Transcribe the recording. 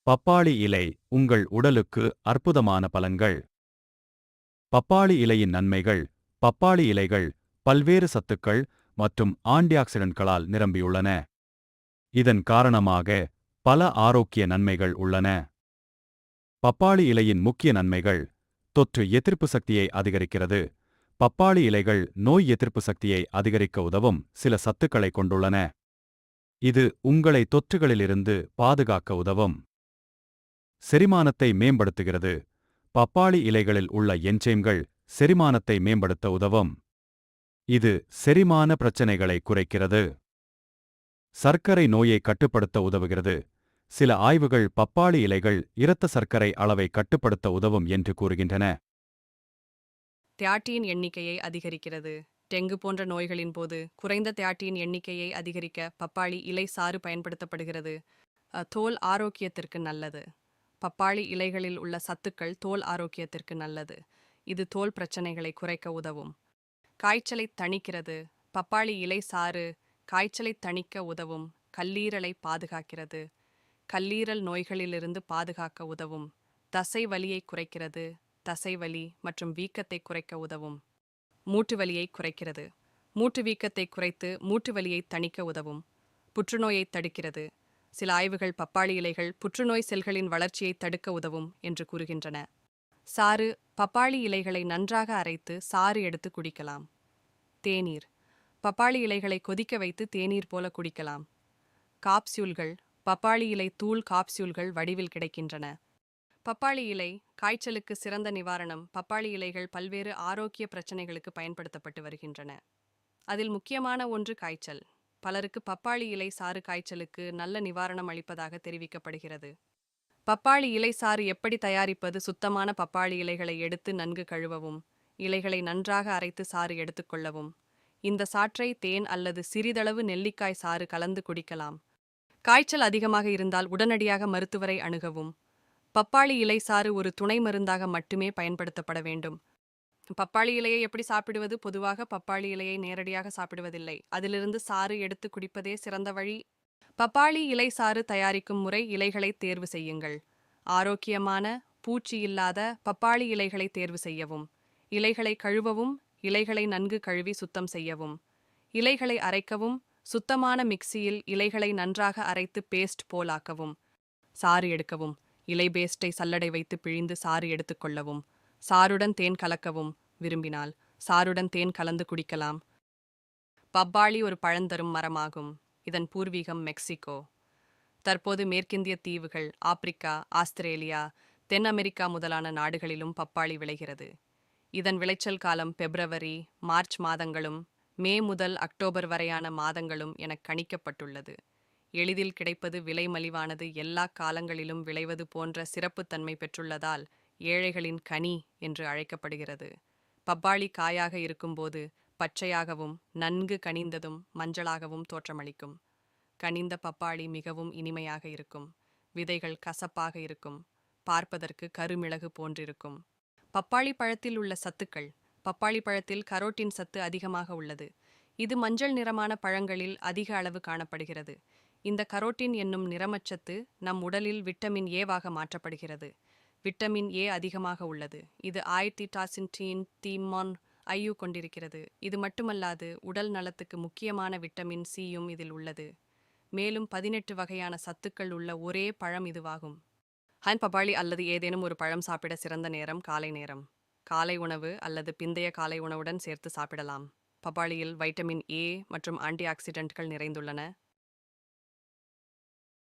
பப்பாளி இலை உங்கள் உடலுக்கு அற்புதமான பலன்கள். பப்பாளி இலையின் நன்மைகள். பப்பாளி இலைகள் பல்வேறு சத்துக்கள் மற்றும் ஆன்டிஆக்சிடன்ட்களால் நிரம்பியுள்ளன. இதன் காரணமாக பல ஆரோக்கிய நன்மைகள் உள்ளன. பப்பாளி இலையின் முக்கிய நன்மைகள். தொற்று எதிர்ப்பு சக்தியை அதிகரிக்கிறது. பப்பாளி இலைகள் நோய் எதிர்ப்பு சக்தியை அதிகரிக்க உதவும் சில சத்துக்களை கொண்டுள்ளன. இது உங்களை தொற்றுகளிலிருந்து பாதுகாக்க உதவும். செரிமானத்தை மேம்படுத்துகிறது. பப்பாளி இலைகளில் உள்ள என்சைம்கள் செரிமானத்தை மேம்படுத்த உதவும். இது செரிமான பிரச்சனைகளை குறைக்கிறது. சர்க்கரை நோயை கட்டுப்படுத்த உதவுகிறது. சில ஆய்வுகள் பப்பாளி இலைகள் இரத்த சர்க்கரை அளவை கட்டுப்படுத்த உதவும் என்று கூறுகின்றன. தியாட்டியின் எண்ணிக்கையை அதிகரிக்கிறது. டெங்கு போன்ற நோய்களின் போது குறைந்த தியாட்டியின் எண்ணிக்கையை அதிகரிக்க பப்பாளி இலை சாறு பயன்படுத்தப்படுகிறது. தோல் ஆரோக்கியத்திற்கு நல்லது. பப்பாளி இலைகளில் உள்ள சத்துக்கள் தோல் ஆரோக்கியத்திற்கு நல்லது. இது தோல் பிரச்சனைகளை குறைக்க உதவும். காய்ச்சலை தணிக்கிறது. பப்பாளி இலை சாறு காய்ச்சலை தணிக்க உதவும். கல்லீரலை பாதுகாக்கிறது. கல்லீரல் நோய்களிலிருந்து பாதுகாக்க உதவும். தசை வலியை குறைக்கிறது. தசைவலி மற்றும் வீக்கத்தை குறைக்க உதவும். மூட்டு வலியை குறைக்கிறது. மூட்டு வீக்கத்தை குறைத்து மூட்டு வலியை தணிக்க உதவும். புற்றுநோயை தடுக்கிறது. சில ஆய்வுகள் பப்பாளி இலைகள் புற்றுநோய் செல்களின் வளர்ச்சியை தடுக்க உதவும் என்று கூறுகின்றன. சாறு பப்பாளி இலைகளை நன்றாக அரைத்து சாறு எடுத்து குடிக்கலாம். தேநீர் பப்பாளி இலைகளை கொதிக்க வைத்து தேநீர் போல குடிக்கலாம். காப்சியூல்கள் பப்பாளி இலை தூள் காப்சியூல்கள் வடிவில் கிடைக்கின்றன. பப்பாளி இலை காய்ச்சலுக்கு சிறந்த நிவாரணம். பப்பாளி இலைகள் பல்வேறு ஆரோக்கிய பிரச்சனைகளுக்கு பயன்படுத்தப்பட்டு வருகின்றன. அதில் முக்கியமான ஒன்று காய்ச்சல். பலருக்கு பப்பாளி இலை சாறு காய்ச்சலுக்கு நல்ல நிவாரணம் அளிப்பதாக தெரிவிக்கப்படுகிறது. பப்பாளி இலை சாறு எப்படி தயாரிப்பது? சுத்தமான பப்பாளி இலைகளை எடுத்து நன்கு கழுவவும். இலைகளை நன்றாக அரைத்து சாறு எடுத்துக்கொள்ளவும். இந்த சாற்றை தேன் அல்லது சிறிதளவு நெல்லிக்காய் சாறு கலந்து குடிக்கலாம். காய்ச்சல் அதிகமாக இருந்தால் உடனடியாக மருத்துவரை அணுகவும். பப்பாளி இலை சாறு ஒரு துணை மருந்தாக மட்டுமே பயன்படுத்தப்பட வேண்டும். பப்பாளி இலையை எப்படி சாப்பிடுவது? பொதுவாக பப்பாளி இலையை நேரடியாக சாப்பிடுவதில்லை. அதிலிருந்து சாறு எடுத்து குடிப்பதே சிறந்த வழி. பப்பாளி இலை சாறு தயாரிக்கும் முறை. இலைகளை தேர்வு செய்யுங்கள். ஆரோக்கியமான பூச்சி இல்லாத பப்பாளி இலைகளை தேர்வு செய்யவும். இலைகளை கழுவவும். இலைகளை நன்கு கழுவி சுத்தம் செய்யவும். இலைகளை அரைக்கவும். சுத்தமான மிக்சியில் இலைகளை நன்றாக அரைத்து பேஸ்ட் போலாக்கவும். சாறு எடுக்கவும். இலை பேஸ்டை சல்லடை வைத்து பிழிந்து சாறு எடுத்துக்கொள்ளவும். சாறுடன் தேன் கலக்கவும். விரும்பினால் சாறுடன் தேன் கலந்து குடிக்கலாம். பப்பாளி ஒரு பழந்தரும் மரமாகும். இதன் பூர்வீகம் மெக்சிகோ. தற்போது மேற்கிந்திய தீவுகள், ஆப்பிரிக்கா, ஆஸ்திரேலியா, தென் அமெரிக்கா முதலான நாடுகளிலும் பப்பாளி விளைகிறது. இதன் விளைச்சல் காலம் பிப்ரவரி, மார்ச் மாதங்களும் மே முதல் அக்டோபர் வரையான மாதங்களும் என கணிக்கப்பட்டுள்ளது. எளிதில் கிடைப்பது, விலை மலிவானது, எல்லா காலங்களிலும் விளைவது போன்ற சிறப்புத்தன்மை பெற்றுள்ளதால் ஏழைகளின் கனி என்று அழைக்கப்படுகிறது. பப்பாளி காயாக இருக்கும்போது பச்சையாகவும் நன்கு கனிந்ததும் மஞ்சளாகவும் தோற்றமளிக்கும். கனிந்த பப்பாளி மிகவும் இனிமையாக இருக்கும். விதைகள் கசப்பாக இருக்கும். பார்ப்பதற்கு கருமிளகு போன்றிருக்கும். பப்பாளி பழத்தில் உள்ள சத்துக்கள். பப்பாளி பழத்தில் கரோட்டின் சத்து அதிகமாக உள்ளது. இது மஞ்சள் நிறமான பழங்களில் அதிக அளவு காணப்படுகிறது. இந்த கரோட்டின் என்னும் நிறமச்சத்து நம் உடலில் விட்டமின் ஏவாக மாற்றப்படுகிறது. விட்டமின் ஏ அதிகமாக உள்ளது. இது ஐடிடாசின்டீன் தீமான் ஐயு கொண்டிருக்கிறது. இது மட்டுமல்லாது உடல் நலத்துக்கு முக்கியமான விட்டமின் சியும் இதில் உள்ளது. மேலும் 18 வகையான சத்துக்கள் உள்ள ஒரே பழம் இதுவாகும். பப்பாளி அல்லது ஏதேனும் ஒரு பழம் சாப்பிட சிறந்த நேரம் காலை நேரம். காலை உணவு அல்லது பிந்தைய காலை உணவுடன் சேர்த்து சாப்பிடலாம். பப்பாளியில் வைட்டமின் ஏ மற்றும் ஆன்டி ஆக்சிடென்ட்கள் நிறைந்துள்ளன.